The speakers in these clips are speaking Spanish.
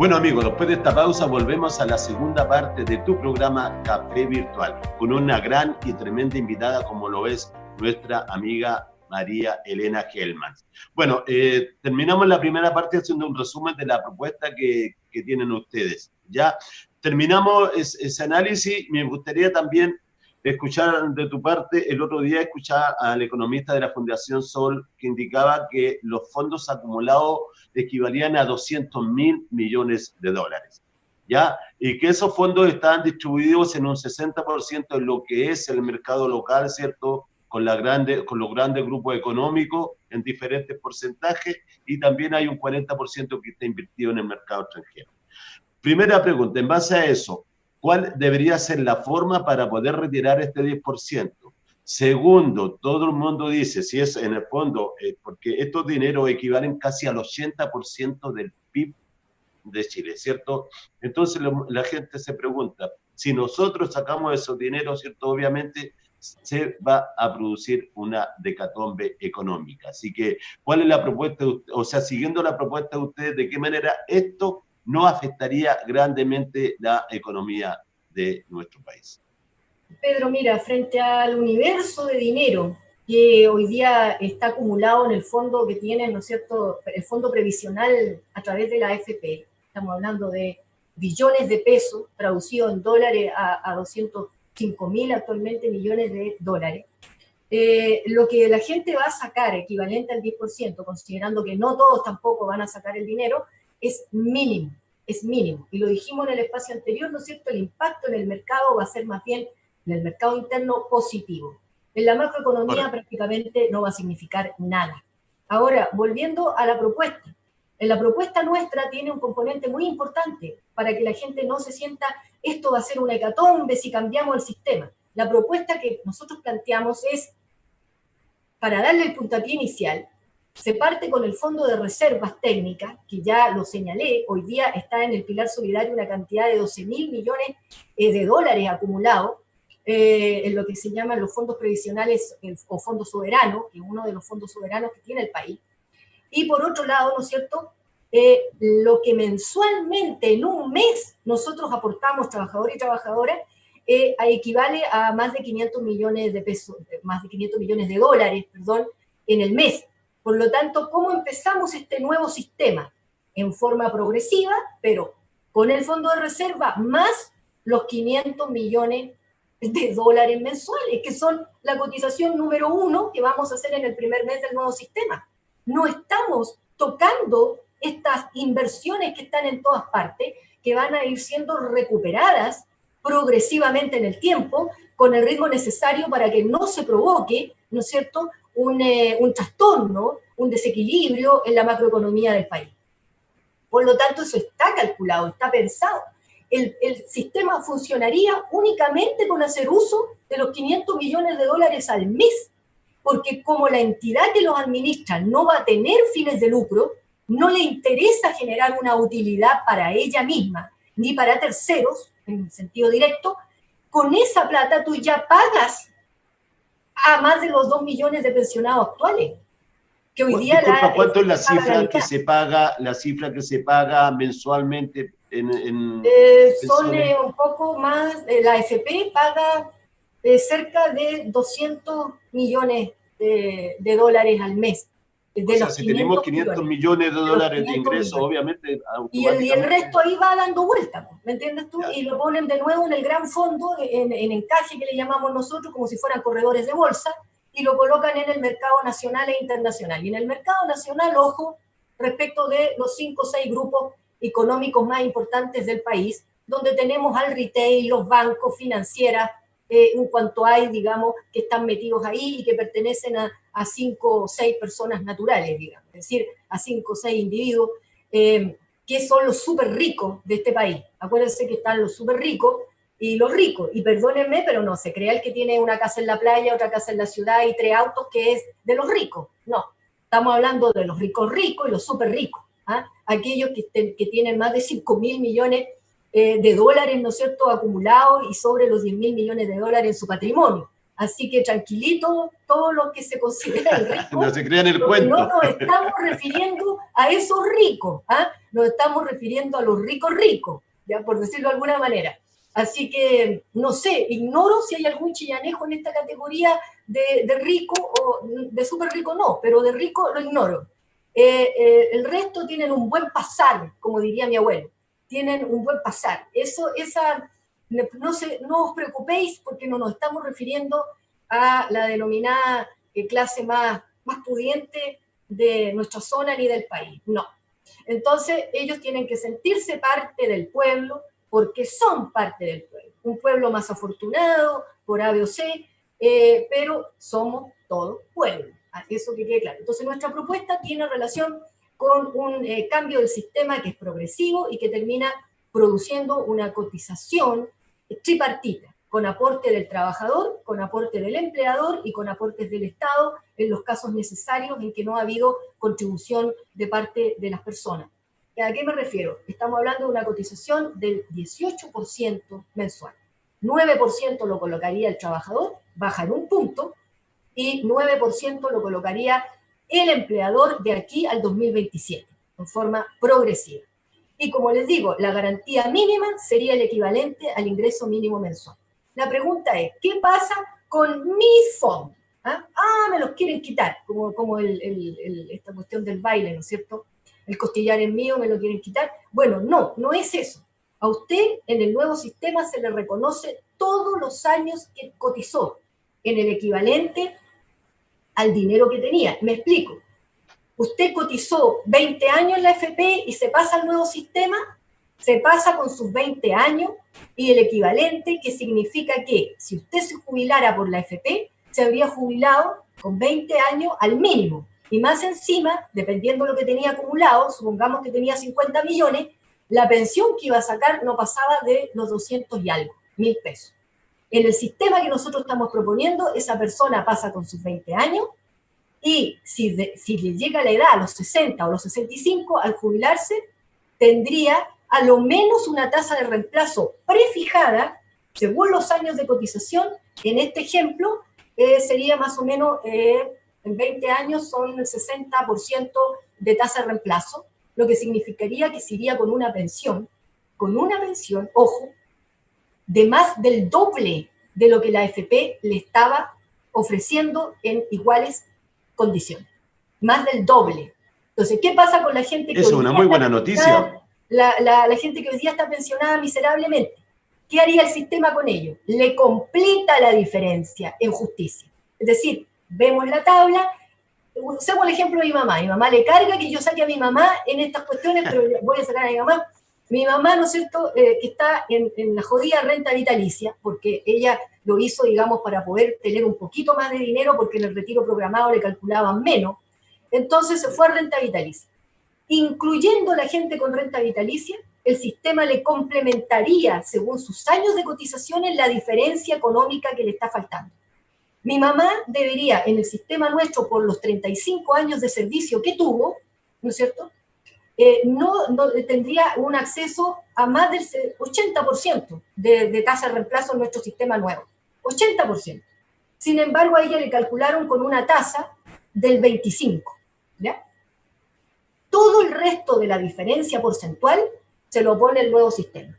Bueno amigos, después de esta pausa volvemos a la segunda parte de tu programa Café Virtual, con una gran y tremenda invitada como lo es nuestra amiga María Elena Gelman. Bueno, terminamos la primera parte haciendo un resumen de la propuesta que tienen ustedes. Ya terminamos ese análisis. Me gustaría también escuchar de tu parte, el otro día escuchaba al economista de la Fundación Sol que indicaba que los fondos acumulados equivalían a 200.000 millones de dólares, ¿ya? Y que esos fondos estaban distribuidos en un 60% en lo que es el mercado local, ¿cierto? Con los grandes grupos económicos en diferentes porcentajes, y también hay un 40% que está invertido en el mercado extranjero. Primera pregunta, en base a eso, ¿cuál debería ser la forma para poder retirar este 10%? Segundo, todo el mundo dice, si es en el fondo, porque estos dineros equivalen casi al 80% del PIB de Chile, ¿cierto? Entonces la gente se pregunta, si nosotros sacamos esos dineros, ¿cierto? Obviamente se va a producir una decatombe económica. Así que, ¿cuál es la propuesta? O sea, siguiendo la propuesta de ustedes, ¿de qué manera esto no afectaría grandemente la economía de nuestro país? Pedro, mira, frente al universo de dinero que hoy día está acumulado en el fondo que tienen, ¿no es cierto?, el fondo previsional a través de la AFP, estamos hablando de billones de pesos, traducido en dólares a 205.000 actualmente millones de dólares. Lo que la gente va a sacar, equivalente al 10%, considerando que no todos tampoco van a sacar el dinero, es mínimo, es mínimo. Y lo dijimos en el espacio anterior, ¿no es cierto?, el impacto en el mercado va a ser más bien en el mercado interno positivo. En la macroeconomía prácticamente no va a significar nada. Ahora, volviendo a la propuesta. En la propuesta nuestra tiene un componente muy importante para que la gente no se sienta esto va a ser una hecatombe si cambiamos el sistema. La propuesta que nosotros planteamos es, para darle el puntapié inicial, se parte con el Fondo de Reservas Técnicas, que ya lo señalé, hoy día está en el Pilar Solidario una cantidad de 12.000 millones de dólares acumulados, en lo que se llaman los fondos previsionales o fondos soberanos, que es uno de los fondos soberanos que tiene el país. Y por otro lado, ¿no es cierto?, lo que mensualmente en un mes nosotros aportamos, trabajadores y trabajadoras, equivale a más de 500 millones de pesos, más de 500 millones de dólares, perdón, en el mes. Por lo tanto, ¿cómo empezamos este nuevo sistema? En forma progresiva, pero con el fondo de reserva más los 500 millones de dólares mensuales, que son la cotización número 1 que vamos a hacer en el primer mes del nuevo sistema. No estamos tocando estas inversiones que están en todas partes, que van a ir siendo recuperadas progresivamente en el tiempo, con el ritmo necesario para que no se provoque, ¿no es cierto?, un trastorno, un desequilibrio en la macroeconomía del país. Por lo tanto, eso está calculado, está pensado. El sistema funcionaría únicamente con hacer uso de los 500 millones de dólares al mes, porque como la entidad que los administra no va a tener fines de lucro, no le interesa generar una utilidad para ella misma, ni para terceros, en sentido directo, con esa plata tú ya pagas a más de los 2 millones de pensionados actuales. Que hoy día disculpa, ¿cuánto es la cifra que se paga mensualmente son un poco más, la AFP paga cerca de 200 millones de dólares al mes. O sea, si tenemos 500 millones de dólares de ingresos, obviamente, automáticamente... Y el resto ahí va dando vuelta, ¿me entiendes tú? Ya. Y lo ponen de nuevo en el gran fondo, en encaje que le llamamos nosotros, como si fueran corredores de bolsa, y lo colocan en el mercado nacional e internacional. Y en el mercado nacional, ojo, respecto de los 5 o 6 grupos económicos más importantes del país, donde tenemos al retail, los bancos, financieras, en cuanto hay, digamos, que están metidos ahí y que pertenecen a 5 o 6 personas naturales, digamos, es decir, a 5 o 6 individuos, que son los súper ricos de este país. Acuérdense que están los súper ricos y los ricos, y perdónenme, pero no se crea el que tiene una casa en la playa, otra casa en la ciudad y 3 autos, que es de los ricos. No, estamos hablando de los ricos ricos y los súper ricos, ¿ah? Aquellos que tienen más de 5.000 millones de dólares, ¿no es cierto?, acumulados y sobre los 10.000 millones de dólares en su patrimonio. Así que tranquilito, todo lo que se considera el rico. No se crean el cuento. No nos estamos refiriendo a esos ricos, ¿ah? Nos estamos refiriendo a los ricos ricos, ya por decirlo de alguna manera. Así que, no sé, ignoro si hay algún chillanejo en esta categoría de rico o de súper rico no, pero de rico lo ignoro. El resto tienen un buen pasar, como diría mi abuelo. Tienen un buen pasar. No os preocupéis porque no nos estamos refiriendo a la denominada clase más pudiente de nuestra zona ni del país. No. Entonces, ellos tienen que sentirse parte del pueblo porque son parte del pueblo. Un pueblo más afortunado, por A, B o C, pero somos todo pueblo. Eso que quede claro. Entonces, nuestra propuesta tiene relación con un cambio del sistema que es progresivo y que termina produciendo una cotización tripartita, con aporte del trabajador, con aporte del empleador y con aportes del Estado en los casos necesarios en que no ha habido contribución de parte de las personas. ¿A qué me refiero? Estamos hablando de una cotización del 18% mensual. 9% lo colocaría el trabajador, baja en un punto, y 9% lo colocaría el empleador de aquí al 2027, en forma progresiva. Y como les digo, la garantía mínima sería el equivalente al ingreso mínimo mensual. La pregunta es, ¿qué pasa con mis fondos? Me los quieren quitar, como esta cuestión del baile, ¿no es cierto? El costillar es mío, me lo quieren quitar. Bueno, no es eso. A usted en el nuevo sistema se le reconoce todos los años que cotizó en el equivalente al dinero que tenía. Me explico. Usted cotizó 20 años en la AFP y se pasa al nuevo sistema, se pasa con sus 20 años y el equivalente, que significa que si usted se jubilara por la AFP, se habría jubilado con 20 años al mínimo. Y más encima, dependiendo de lo que tenía acumulado, supongamos que tenía 50 millones, la pensión que iba a sacar no pasaba de los 200 y algo, 1.000 pesos. En el sistema que nosotros estamos proponiendo, esa persona pasa con sus 20 años y si le llega la edad a los 60 o los 65, al jubilarse, tendría a lo menos una tasa de reemplazo prefijada, según los años de cotización. En este ejemplo, sería más o menos, en 20 años son el 60% de tasa de reemplazo, lo que significaría que se iría con una pensión, ojo, de más del doble de lo que la AFP le estaba ofreciendo en iguales condiciones. Más del doble. Entonces, ¿qué pasa con la gente que... Es una muy buena noticia. La gente que hoy día está pensionada miserablemente. ¿Qué haría el sistema con ello? Le completa la diferencia en justicia. Es decir, vemos la tabla, usemos el ejemplo de mi mamá. Mi mamá le carga que yo saque a mi mamá en estas cuestiones, pero voy a sacar a mi mamá. Mi mamá, ¿no es cierto?, que está en la jodida renta vitalicia, porque ella lo hizo, digamos, para poder tener un poquito más de dinero, porque en el retiro programado le calculaban menos. Entonces se fue a renta vitalicia. Incluyendo la gente con renta vitalicia, el sistema le complementaría, según sus años de cotizaciones, la diferencia económica que le está faltando. Mi mamá debería, en el sistema nuestro, por los 35 años de servicio que tuvo, ¿no es cierto?, no tendría un acceso a más del 80% de tasa de reemplazo en nuestro sistema nuevo. 80%. Sin embargo, a ella le calcularon con una tasa del 25%. ¿Ya? Todo el resto de la diferencia porcentual se lo pone el nuevo sistema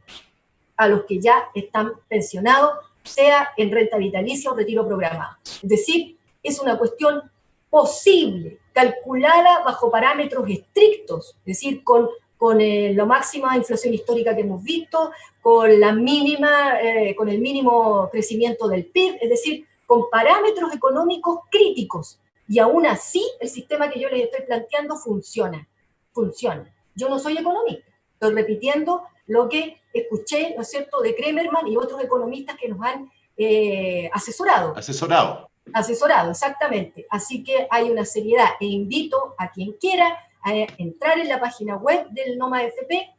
a los que ya están pensionados, sea en renta vitalicia o retiro programado. Es decir, es una cuestión posible, calculada bajo parámetros estrictos, es decir, con la máxima inflación histórica que hemos visto, con el mínimo crecimiento del PIB, es decir, con parámetros económicos críticos. Y aún así, el sistema que yo les estoy planteando funciona. Yo no soy economista, estoy repitiendo lo que escuché, ¿no es cierto?, de Kremerman y otros economistas que nos han asesorado, exactamente. Así que hay una seriedad e invito a quien quiera a entrar en la página web del NOMA AFP,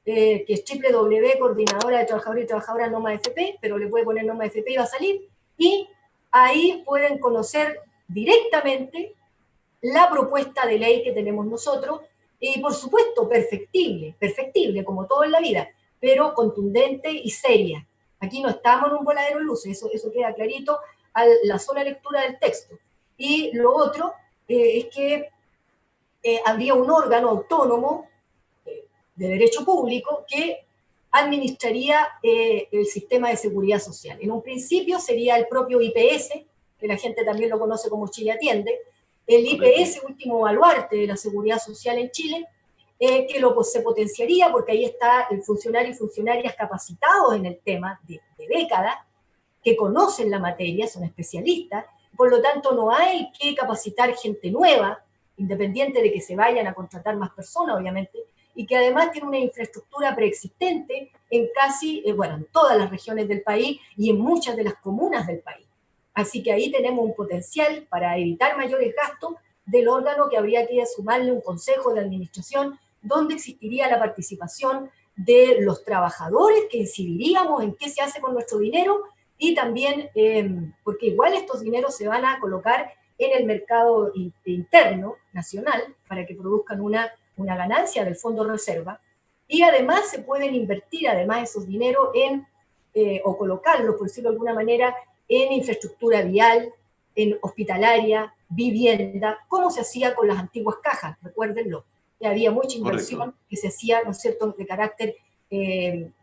que es www.coordinadora de trabajadores y trabajadoras NOMA AFP, pero le puede poner NOMA AFP y va a salir, y ahí pueden conocer directamente la propuesta de ley que tenemos nosotros, y por supuesto perfectible, como todo en la vida, pero contundente y seria. Aquí no estamos en un voladero de luces, eso queda clarito. a la sola lectura del texto. Y lo otro es que habría un órgano autónomo de derecho público que administraría el sistema de seguridad social. En un principio sería el propio IPS, que la gente también lo conoce como Chile Atiende, el IPS, último baluarte de la seguridad social en Chile, que se potenciaría porque ahí está el funcionario y funcionarias capacitados en el tema de décadas, que conocen la materia, son especialistas, por lo tanto no hay que capacitar gente nueva, independiente de que se vayan a contratar más personas, obviamente, y que además tiene una infraestructura preexistente en casi, en todas las regiones del país y en muchas de las comunas del país. Así que ahí tenemos un potencial para evitar mayores gastos del órgano que habría que sumarle un consejo de administración donde existiría la participación de los trabajadores, que incidiríamos en qué se hace con nuestro dinero, y también, porque igual estos dineros se van a colocar en el mercado interno, nacional, para que produzcan una ganancia del fondo de reserva, y además se pueden invertir, además esos dineros, o colocarlos, por decirlo de alguna manera, en infraestructura vial, en hospitalaria, vivienda, como se hacía con las antiguas cajas, recuérdenlo. Había mucha inversión. Correcto. Que se hacía, ¿no es cierto?, de carácter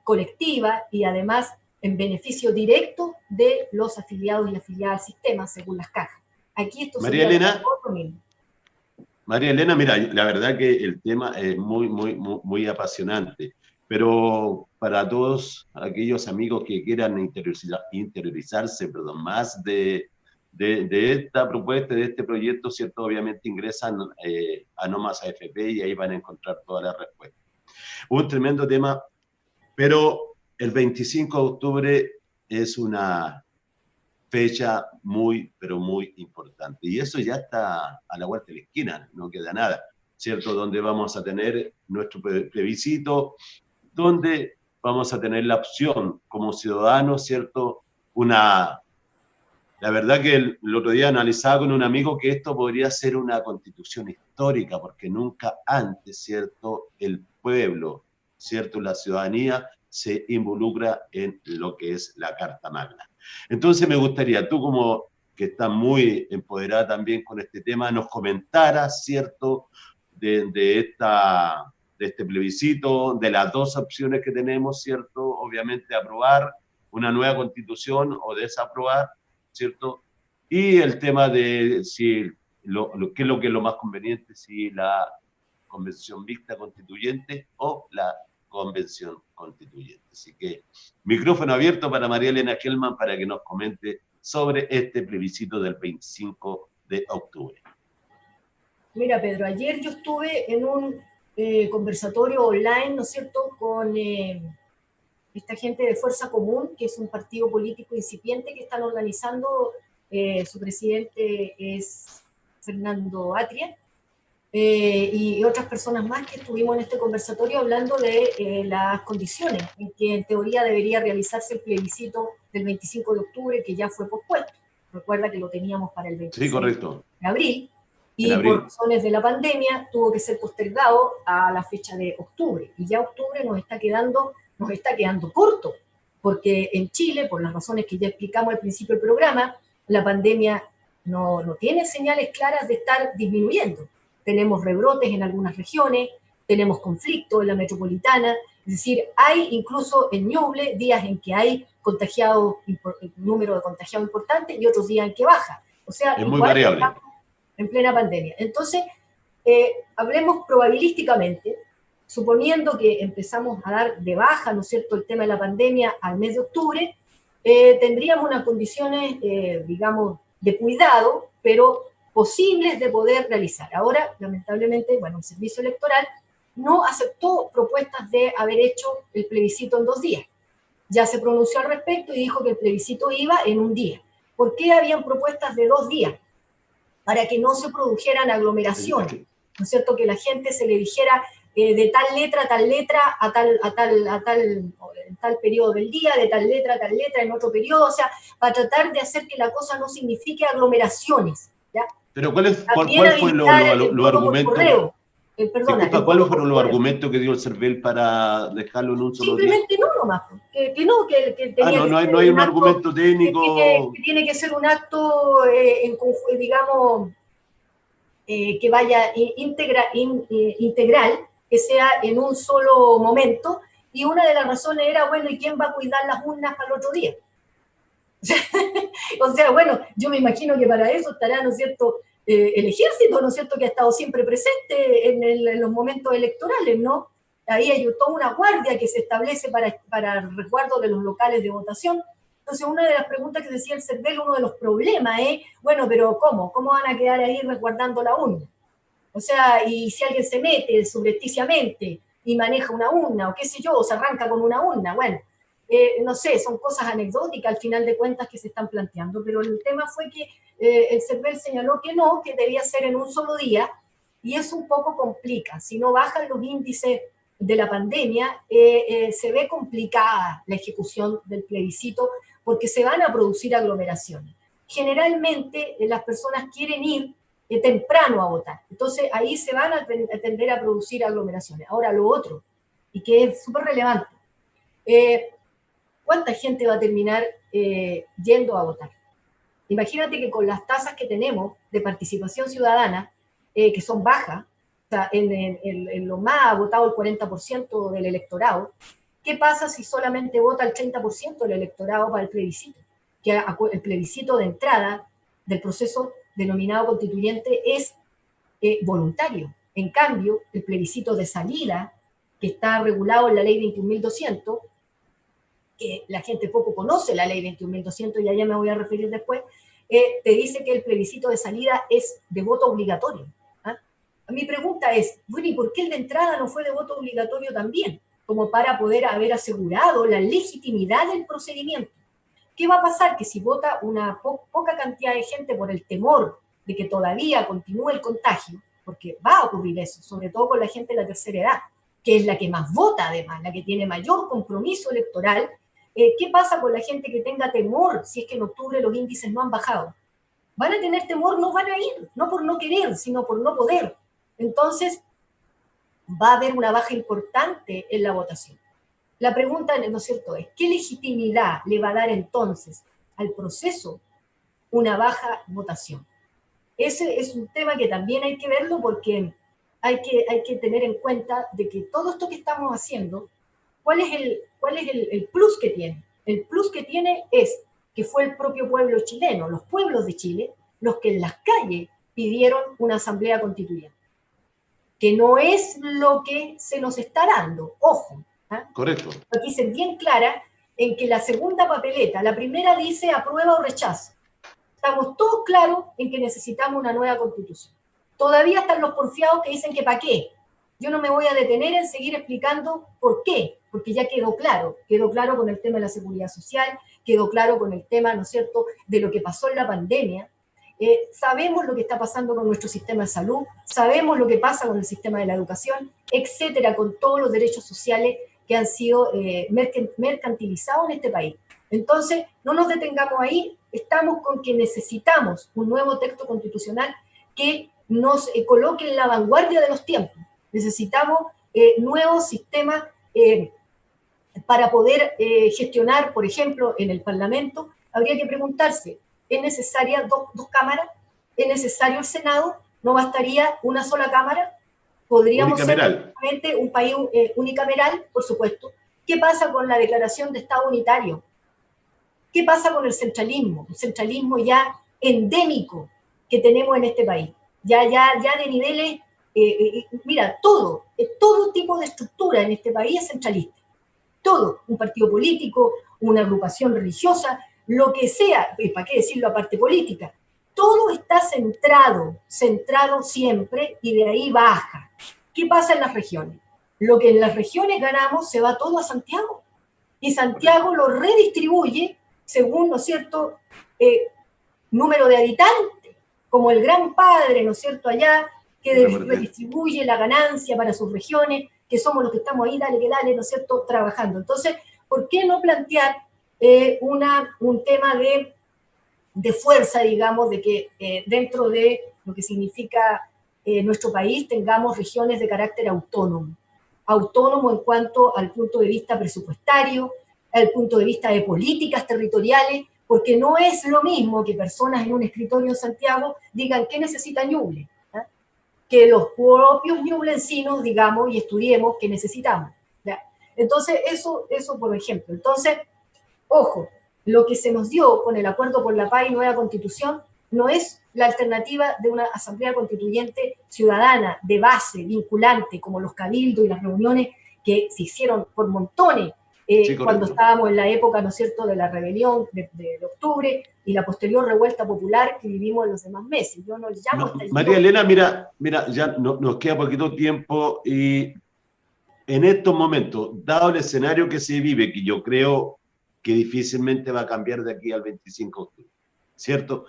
colectiva y además en beneficio directo de los afiliados y afiliadas al sistema, según las cajas. Aquí esto María Elena, María Elena, mira, la verdad que el tema es muy apasionante, pero para todos aquellos amigos que quieran interiorizarse más de esta propuesta, de este proyecto, ¿cierto? Obviamente ingresan a No Más AFP y ahí van a encontrar todas las respuestas. Un tremendo tema, pero el 25 de octubre es una fecha pero muy importante. Y eso ya está a la vuelta de la esquina, no queda nada, ¿cierto? Donde vamos a tener nuestro plebiscito, donde vamos a tener la opción como ciudadanos, ¿cierto? La verdad que el otro día analizaba con un amigo que esto podría ser una constitución histórica, porque nunca antes, ¿cierto? El pueblo, ¿cierto? La ciudadanía se involucra en lo que es la Carta Magna. Entonces me gustaría, tú como que estás muy empoderada también con este tema, nos comentaras, ¿cierto? De este plebiscito, de las dos opciones que tenemos, ¿cierto? Obviamente aprobar una nueva constitución o desaprobar, ¿cierto? Y el tema de si qué es lo que es lo más conveniente, si la convención mixta constituyente o la convención constituyente. Así que micrófono abierto para María Elena Hellman para que nos comente sobre este plebiscito del 25 de octubre. Mira, Pedro, ayer yo estuve en un conversatorio online, ¿no es cierto?, con esta gente de Fuerza Común, que es un partido político incipiente que están organizando. Su presidente es Fernando Atria, y otras personas más que estuvimos en este conversatorio hablando de las condiciones en que en teoría debería realizarse el plebiscito del 25 de octubre, que ya fue pospuesto. Recuerda que lo teníamos para el 26 de abril, y por razones de la pandemia tuvo que ser postergado a la fecha de octubre. Y ya octubre nos está quedando corto, porque en Chile, por las razones que ya explicamos al principio del programa, la pandemia no tiene señales claras de estar disminuyendo. Tenemos rebrotes en algunas regiones, tenemos conflictos en la metropolitana, es decir, hay incluso en Ñuble días en que hay número de contagiados importante y otros días en que baja. O sea, es muy variable. En plena pandemia. Entonces, hablemos probabilísticamente, suponiendo que empezamos a dar de baja, ¿no es cierto?, el tema de la pandemia al mes de octubre, tendríamos unas condiciones, digamos, de cuidado, pero posibles de poder realizar. Ahora, lamentablemente, el Servicio Electoral no aceptó propuestas de haber hecho el plebiscito en 2 días. Ya se pronunció al respecto y dijo que el plebiscito iba en 1 día. ¿Por qué habían propuestas de 2 días? Para que no se produjeran aglomeraciones, ¿no es cierto? Que la gente se le dijera de tal letra a tal periodo del día, de tal letra en otro periodo, o sea, para tratar de hacer que la cosa no signifique aglomeraciones, ¿ya? Pero ¿cuál fue los argumentos? perdona, el ¿Cuáles voto fueron los popular. argumentos que dio el CERVEL para dejarlo en un solo día? Simplemente no nomás, que tenía que ser No hay un un acto, argumento técnico. que tiene que ser un acto, digamos, que vaya integral, que sea en un solo momento, y una de las razones era, bueno, ¿y quién va a cuidar las urnas para el otro día? O sea, bueno, yo me imagino que para eso estará, ¿no es cierto?, el ejército, ¿no es cierto?, que ha estado siempre presente en los momentos electorales, ¿no? Ahí hay toda una guardia que se establece para el resguardo de los locales de votación. Entonces, una de las preguntas que decía el CERVEL, uno de los problemas es, bueno, pero ¿cómo? ¿Cómo van a quedar ahí resguardando la urna? O sea, y si alguien se mete subrepticiamente y maneja una urna, o qué sé yo, o se arranca con una urna, bueno, no sé, son cosas anecdóticas al final de cuentas que se están planteando, pero el tema fue que el CERVEL señaló que no, que debía ser en un solo día, y eso un poco complica. Si no bajan los índices de la pandemia, se ve complicada la ejecución del plebiscito porque se van a producir aglomeraciones. Generalmente las personas quieren ir temprano a votar. Entonces ahí se van a tender a producir aglomeraciones. Ahora lo otro, y que es súper relevante, ¿cuánta gente va a terminar yendo a votar? Imagínate que con las tasas que tenemos de participación ciudadana, que son bajas, o sea, en lo más ha votado el 40% del electorado, ¿qué pasa si solamente vota el 30% del electorado para el plebiscito? Que el plebiscito de entrada del proceso denominado constituyente es voluntario. En cambio, el plebiscito de salida, que está regulado en la ley 21.200, que la gente poco conoce la ley 21.200, y allá me voy a referir después, te dice que el plebiscito de salida es de voto obligatorio. ¿Ah? Mi pregunta es, bueno, ¿y por qué el de entrada no fue de voto obligatorio también? Como para poder haber asegurado la legitimidad del procedimiento. ¿Qué va a pasar? Que si vota una poca cantidad de gente por el temor de que todavía continúe el contagio, porque va a ocurrir eso, sobre todo con la gente de la tercera edad, que es la que más vota además, la que tiene mayor compromiso electoral. ¿Qué pasa con la gente que tenga temor si es que en octubre los índices no han bajado? Van a tener temor, no van a ir, no por no querer, sino por no poder. Entonces, va a haber una baja importante en la votación. La pregunta, ¿no es cierto?, es ¿qué legitimidad le va a dar entonces al proceso una baja votación? Ese es un tema que también hay que verlo, porque hay que tener en cuenta de que todo esto que estamos haciendo, ¿cuál es el plus que tiene? El plus que tiene es que fue el propio pueblo chileno, los pueblos de Chile, los que en las calles pidieron una asamblea constituyente, que no es lo que se nos está dando, ojo. ¿Ah? Correcto. Aquí se bien clara en que la segunda papeleta, la primera dice aprueba o rechazo. Estamos todos claros en que necesitamos una nueva constitución. Todavía están los porfiados que dicen que para qué. Yo no me voy a detener en seguir explicando por qué, porque ya quedó claro con el tema de la seguridad social, quedó claro con el tema, ¿no es cierto?, de lo que pasó en la pandemia. Sabemos lo que está pasando con nuestro sistema de salud, sabemos lo que pasa con el sistema de la educación, etcétera, con todos los derechos sociales que han sido mercantilizados en este país. Entonces, no nos detengamos ahí, estamos con que necesitamos un nuevo texto constitucional que nos coloque en la vanguardia de los tiempos. Necesitamos nuevos sistemas para poder gestionar, por ejemplo, en el Parlamento. Habría que preguntarse, ¿es necesaria dos cámaras? ¿Es necesario el Senado? ¿No bastaría una sola cámara? ¿Podríamos ser un país unicameral? Por supuesto. ¿Qué pasa con la declaración de Estado unitario? ¿Qué pasa con el centralismo? El centralismo ya endémico que tenemos en este país. Ya de niveles, mira, todo tipo de estructura en este país es centralista. Todo, un partido político, una agrupación religiosa, lo que sea, ¿para qué decirlo aparte política? Todo está centrado siempre, y de ahí baja. ¿Qué pasa en las regiones? Lo que en las regiones ganamos se va todo a Santiago, y Santiago lo redistribuye según, ¿no es cierto?, número de habitantes, como el gran padre, ¿no es cierto?, allá, que redistribuye la ganancia para sus regiones, que somos los que estamos ahí, dale que dale, ¿no es cierto?, trabajando. Entonces, ¿por qué no plantear un tema de fuerza, digamos, de que dentro de lo que significa nuestro país tengamos regiones de carácter autónomo. Autónomo en cuanto al punto de vista presupuestario, al punto de vista de políticas territoriales, porque no es lo mismo que personas en un escritorio en Santiago digan qué necesita Ñuble, ¿eh? Que los propios ñublencinos digamos y estudiemos qué necesitamos. ¿Ya? Entonces, eso por ejemplo. Entonces, ojo, lo que se nos dio con el Acuerdo por la Paz y Nueva Constitución no es la alternativa de una asamblea constituyente ciudadana, de base, vinculante, como los cabildos y las reuniones que se hicieron por montones sí, cuando estábamos en la época, ¿no es cierto?, de la rebelión de octubre y la posterior revuelta popular que vivimos en los demás meses. Yo no llamo María Elena, mira, ya nos queda poquito tiempo y en estos momentos, dado el escenario que se vive, que yo creo que difícilmente va a cambiar de aquí al 25 de octubre, ¿cierto?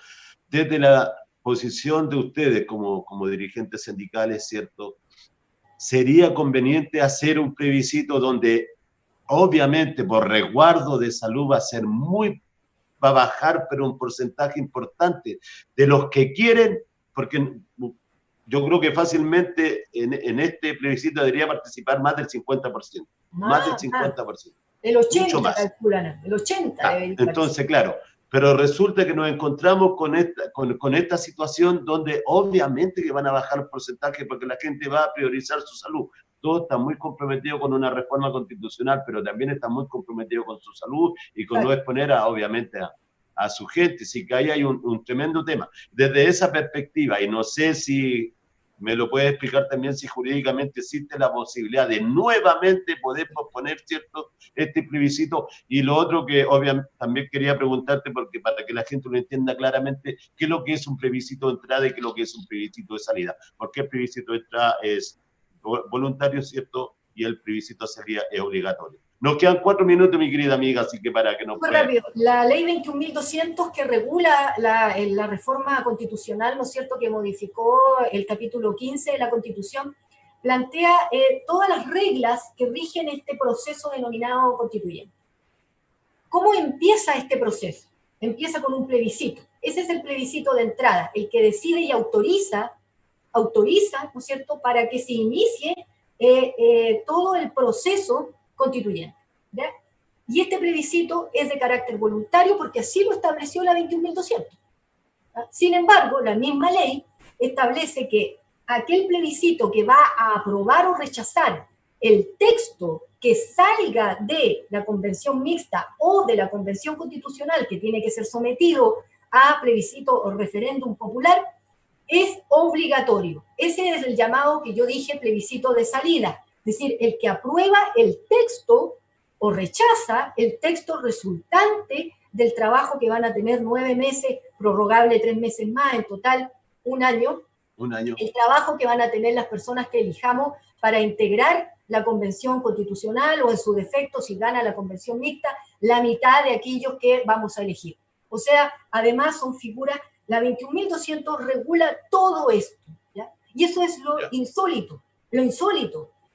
Desde la posición de ustedes como dirigentes sindicales, ¿cierto? Sería conveniente hacer un plebiscito donde, obviamente, por resguardo de salud va a bajar, pero un porcentaje importante de los que quieren, porque yo creo que fácilmente en este plebiscito debería participar más del 50%. Más del 50%. El 80% calculan, el 80%. Entonces, claro, pero resulta que nos encontramos con esta situación donde obviamente que van a bajar el porcentaje porque la gente va a priorizar su salud. Todos están muy comprometidos con una reforma constitucional, pero también están muy comprometidos con su salud y con no exponer obviamente a su gente. Así que ahí hay un tremendo tema. Desde esa perspectiva, y no sé si me lo puede explicar también si jurídicamente existe la posibilidad de nuevamente poder posponer, ¿cierto?, este plebiscito. Y lo otro que obviamente también quería preguntarte, porque para que la gente lo entienda claramente, ¿qué es lo que es un plebiscito de entrada y qué es lo que es un plebiscito de salida? Porque el plebiscito de entrada es voluntario, ¿cierto?, y el plebiscito de salida es obligatorio. Nos quedan 4 minutos, mi querida amiga, así que para que nos pueda... rápido. La ley 21.200 que regula la reforma constitucional, ¿no es cierto?, que modificó el capítulo 15 de la Constitución, plantea todas las reglas que rigen este proceso denominado constituyente. ¿Cómo empieza este proceso? Empieza con un plebiscito. Ese es el plebiscito de entrada, el que decide y autoriza, ¿no es cierto?, para que se inicie todo el proceso constituyente. ¿Ya? Y este plebiscito es de carácter voluntario porque así lo estableció la 21.200. Sin embargo, la misma ley establece que aquel plebiscito que va a aprobar o rechazar el texto que salga de la convención mixta o de la convención constitucional que tiene que ser sometido a plebiscito o referéndum popular, es obligatorio. Ese es el llamado que yo dije plebiscito de salida. Es decir, el que aprueba el texto o rechaza el texto resultante del trabajo que van a tener 9 meses, prorrogable 3 meses más, en total 1 año. 1 año. El trabajo que van a tener las personas que elijamos para integrar la convención constitucional o en su defecto, si gana la convención mixta, la mitad de aquellos que vamos a elegir. O sea, además son figuras, la 21.200 regula todo esto, ¿ya? Y eso es lo insólito,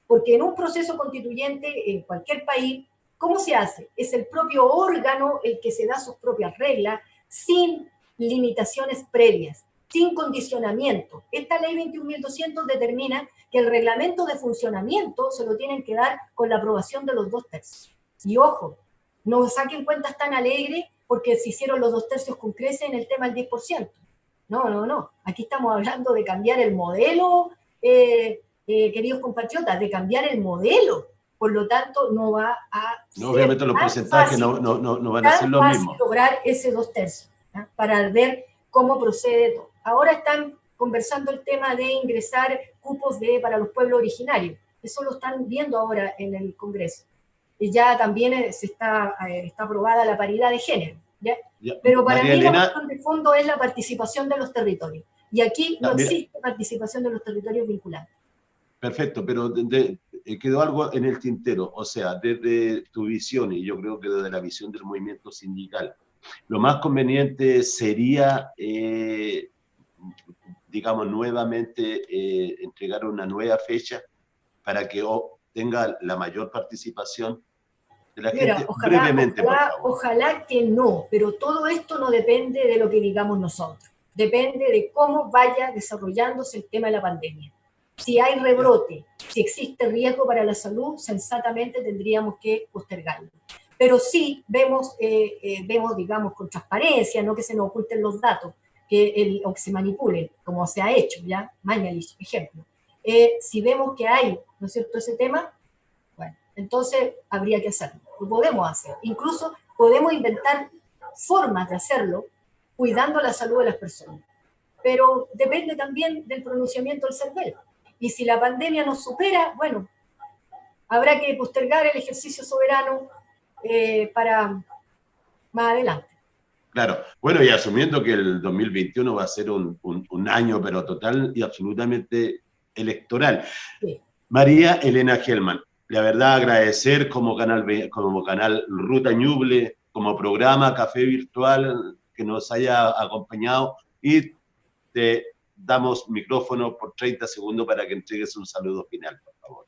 porque en un proceso constituyente en cualquier país, ¿cómo se hace? Es el propio órgano el que se da sus propias reglas, sin limitaciones previas, sin condicionamiento. Esta ley 21.200 determina que el reglamento de funcionamiento se lo tienen que dar con la aprobación de los 2/3. Y ojo, no saquen cuentas tan alegres porque se hicieron los 2/3 con creces en el tema del 10%. No. Aquí estamos hablando de cambiar el modelo, queridos compatriotas, de cambiar el modelo. Por lo tanto, no va a ser obviamente los porcentajes no van a ser los mismos. Lograr ese 2/3, ¿ya? Para ver cómo procede todo. Ahora están conversando el tema de ingresar cupos para los pueblos originarios. Eso lo están viendo ahora en el Congreso. Y ya también está aprobada la paridad de género. ¿Ya? Pero para mí la cuestión de fondo es la participación de los territorios. Y aquí no existe participación de los territorios vinculantes. Perfecto, pero quedó algo en el tintero. O sea, desde tu visión, y yo creo que desde la visión del movimiento sindical, lo más conveniente sería, digamos, nuevamente entregar una nueva fecha para que tenga la mayor participación de la gente. Brevemente, ojalá que no, pero todo esto no depende de lo que digamos nosotros. depende de cómo vaya desarrollándose el tema de la pandemia. Si hay rebrote, si existe riesgo para la salud, sensatamente tendríamos que postergarlo. Pero sí vemos, digamos, con transparencia, no que se nos oculten los datos, o que se manipulen, como se ha hecho, ¿ya? Mañalich, ejemplo. Si vemos que hay, ¿no es cierto?, ese tema, bueno, entonces habría que hacerlo. Lo podemos hacer. Incluso podemos inventar formas de hacerlo cuidando la salud de las personas. Pero depende también del pronunciamiento del CERVEL. Y si la pandemia nos supera, bueno, habrá que postergar el ejercicio soberano para más adelante. Claro. Bueno, y asumiendo que el 2021 va a ser un año, pero total y absolutamente electoral. Sí. María Elena Hellman, la verdad agradecer como canal Ruta Ñuble, como programa Café Virtual, que nos haya acompañado, y te damos micrófono por 30 segundos para que entregues un saludo final, por favor.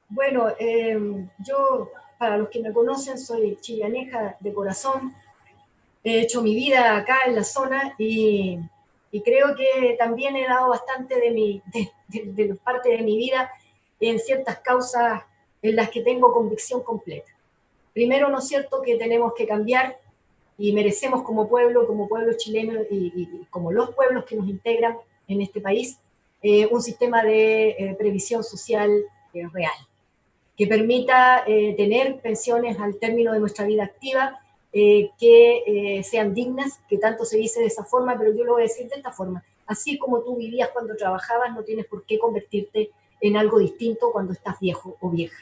Bueno, yo, para los que me conocen, soy chillaneja de corazón. He hecho mi vida acá en la zona y creo que también he dado bastante de parte de mi vida en ciertas causas en las que tengo convicción completa. Primero, ¿no es cierto?, que tenemos que cambiar y merecemos como pueblo chileno y como los pueblos que nos integran en este país, un sistema de previsión social real, que permita tener pensiones al término de nuestra vida activa, que sean dignas, que tanto se dice de esa forma, pero yo lo voy a decir de esta forma. Así como tú vivías cuando trabajabas, no tienes por qué convertirte en algo distinto cuando estás viejo o vieja.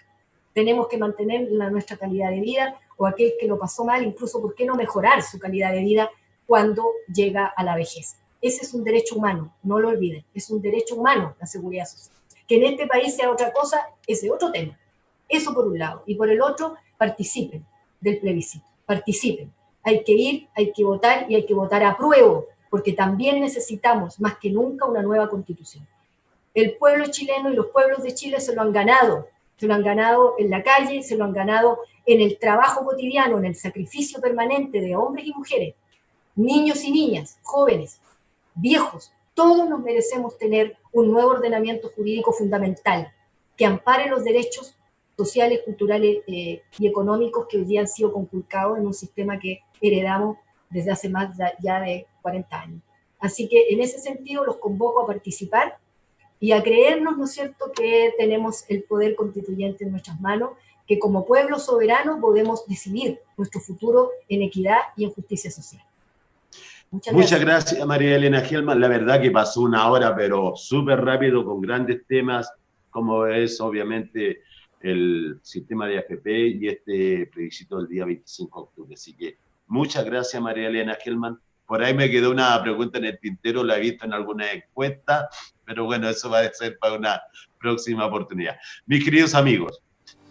Tenemos que mantener nuestra calidad de vida, o aquel que lo pasó mal, incluso por qué no mejorar su calidad de vida cuando llega a la vejez. Ese es un derecho humano, no lo olviden, es un derecho humano la seguridad social. Que en este país sea otra cosa, ese es otro tema. Eso por un lado. Y por el otro, participen del plebiscito, participen. Hay que ir, hay que votar y hay que votar a prueba, porque también necesitamos más que nunca una nueva constitución. El pueblo chileno y los pueblos de Chile se lo han ganado en la calle, se lo han ganado en el trabajo cotidiano, en el sacrificio permanente de hombres y mujeres, niños y niñas, jóvenes, viejos. Todos nos merecemos tener un nuevo ordenamiento jurídico fundamental que ampare los derechos sociales, culturales y económicos que hoy día han sido conculcados en un sistema que heredamos desde hace más ya de 40 años. Así que en ese sentido los convoco a participar y a creernos, ¿no es cierto?, que tenemos el poder constituyente en nuestras manos, que como pueblo soberano podemos decidir nuestro futuro en equidad y en justicia social. Muchas gracias, María Elena Hellman. La verdad que pasó una hora, pero súper rápido, con grandes temas, como es obviamente el sistema de AFP y este plebiscito del día 25 de octubre. Así que muchas gracias, María Elena Hellman. Por ahí me quedó una pregunta en el tintero, la he visto en alguna encuesta, pero bueno, eso va a ser para una próxima oportunidad. Mis queridos amigos,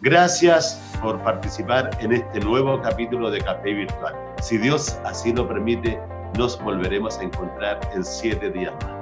gracias por participar en este nuevo capítulo de Café Virtual. Si Dios así lo permite, nos volveremos a encontrar en 7 días más.